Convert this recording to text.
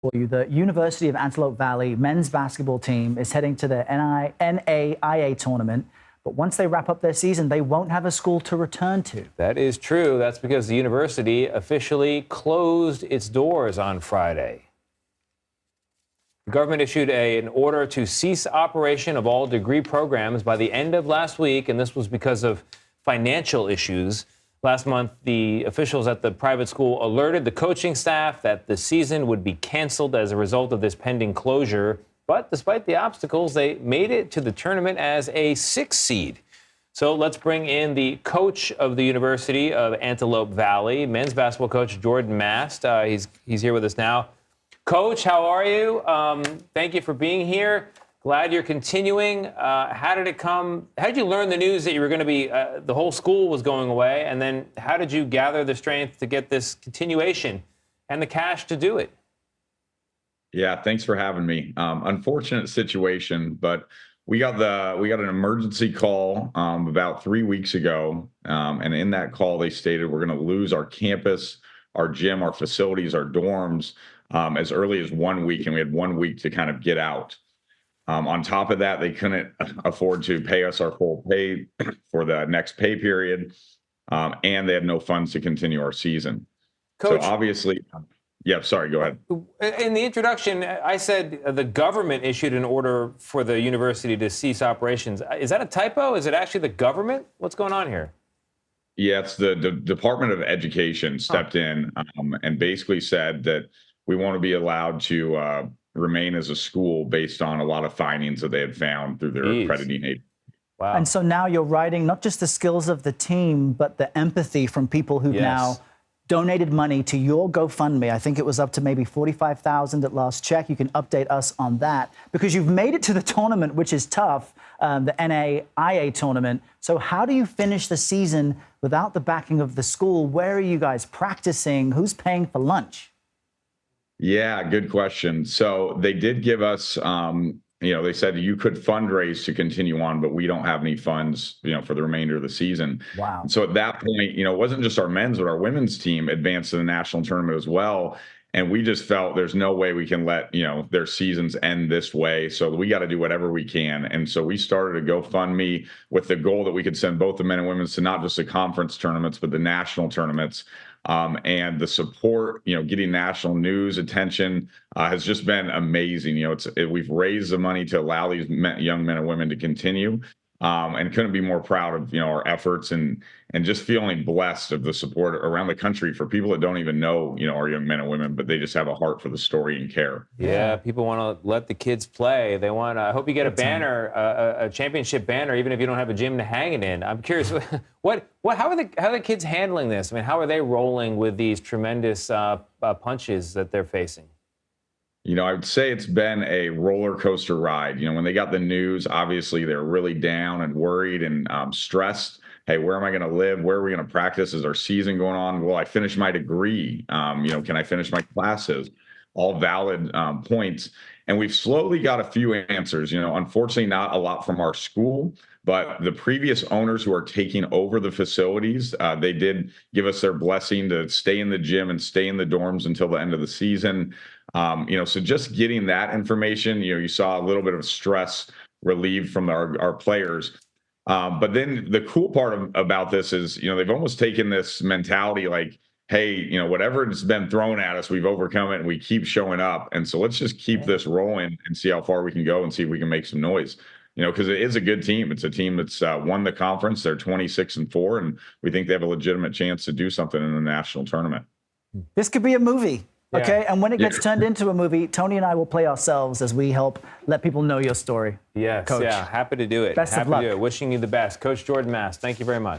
For you, the University of Antelope Valley men's basketball team is heading to the NAIA tournament. But once they wrap up their season, they won't have a school to return to. That is true. That's because the university officially closed its doors on Friday. The government issued an order to cease operation of all degree programs by the end of last week, and this was because of financial issues. Last month, the officials at the private school alerted the coaching staff that the season would be canceled as a result of this pending closure. But despite the obstacles, they made it to the tournament as a 6th seed. So let's bring in the coach of the University of Antelope Valley, men's basketball coach Jordan Mast. He's here with us now. Coach, how are you? Thank you for being here. Glad you're continuing. How did it come? How did you learn the news that you were going to be, the whole school was going away? And then how did you gather the strength to get this continuation and the cash to do it? Yeah, thanks for having me. Unfortunate situation, but we got an emergency call about 3 weeks ago. And in that call, they stated we're going to lose our campus, our gym, our facilities, our dorms as early as 1 week. And we had 1 week to kind of get out. On top of that, they couldn't afford to pay us our full pay for the next pay period, and they had no funds to continue our season. Coach, so obviously, yeah, sorry, go ahead. In the introduction, I said the government issued an order for the university to cease operations. Is that a typo? Is it actually the government? What's going on here? Yeah, it's the Department of Education stepped in and basically said that we won't be allowed to remain as a school based on a lot of findings that they had found through their accrediting agency. Wow. And so now you're writing not just the skills of the team, but the empathy from people who've now donated money to your GoFundMe. I think it was up to maybe $45,000 at last check. You can update us on that because you've made it to the tournament, which is tough, the NAIA tournament. So how do you finish the season without the backing of the school? Where are you guys practicing? Who's paying for lunch? Yeah, good question. So they did give us, they said you could fundraise to continue on, but we don't have any funds, for the remainder of the season. Wow. And so at that point, it wasn't just our men's, but our women's team advanced to the national tournament as well. And we just felt there's no way we can let, their seasons end this way. So we got to do whatever we can. And so we started a GoFundMe with the goal that we could send both the men and women's to not just the conference tournaments, but the national tournaments. And the support, getting national news attention has just been amazing. We've raised the money to allow these young men and women to continue, and couldn't be more proud of our efforts and just feeling blessed of the support around the country for people that don't even know our young men and women, but they just have a heart for the story and care. Yeah, people want to let the kids play. They want. I hope you get a banner, a championship banner, even if you don't have a gym to hang it in. I'm curious, how are the kids handling this? I mean, how are they rolling with these tremendous punches that they're facing? I would say it's been a roller coaster ride. When they got the news, obviously they're really down and worried and stressed. Hey, where am I going to live? Where are we going to practice? Is our season going on? Will I finish my degree? Can I finish my classes? All valid points. And we've slowly got a few answers. Unfortunately, not a lot from our school, but the previous owners who are taking over the facilities, they did give us their blessing to stay in the gym and stay in the dorms until the end of the season. So just getting that information, you saw a little bit of stress relieved from our players. But then the cool part about this is, they've almost taken this mentality like, hey, whatever has been thrown at us, we've overcome it and we keep showing up. And so let's just keep this rolling and see how far we can go and see if we can make some noise. Because it is a good team. It's a team that's won the conference. They're 26-4, and we think they have a legitimate chance to do something in the national tournament. This could be a movie. Okay, and when it gets turned into a movie, Tony and I will play ourselves as we help let people know your story. Yes, Coach. Yeah, happy to do it. Best of luck. Happy to do it. Wishing you the best. Coach Jordan Mast, thank you very much.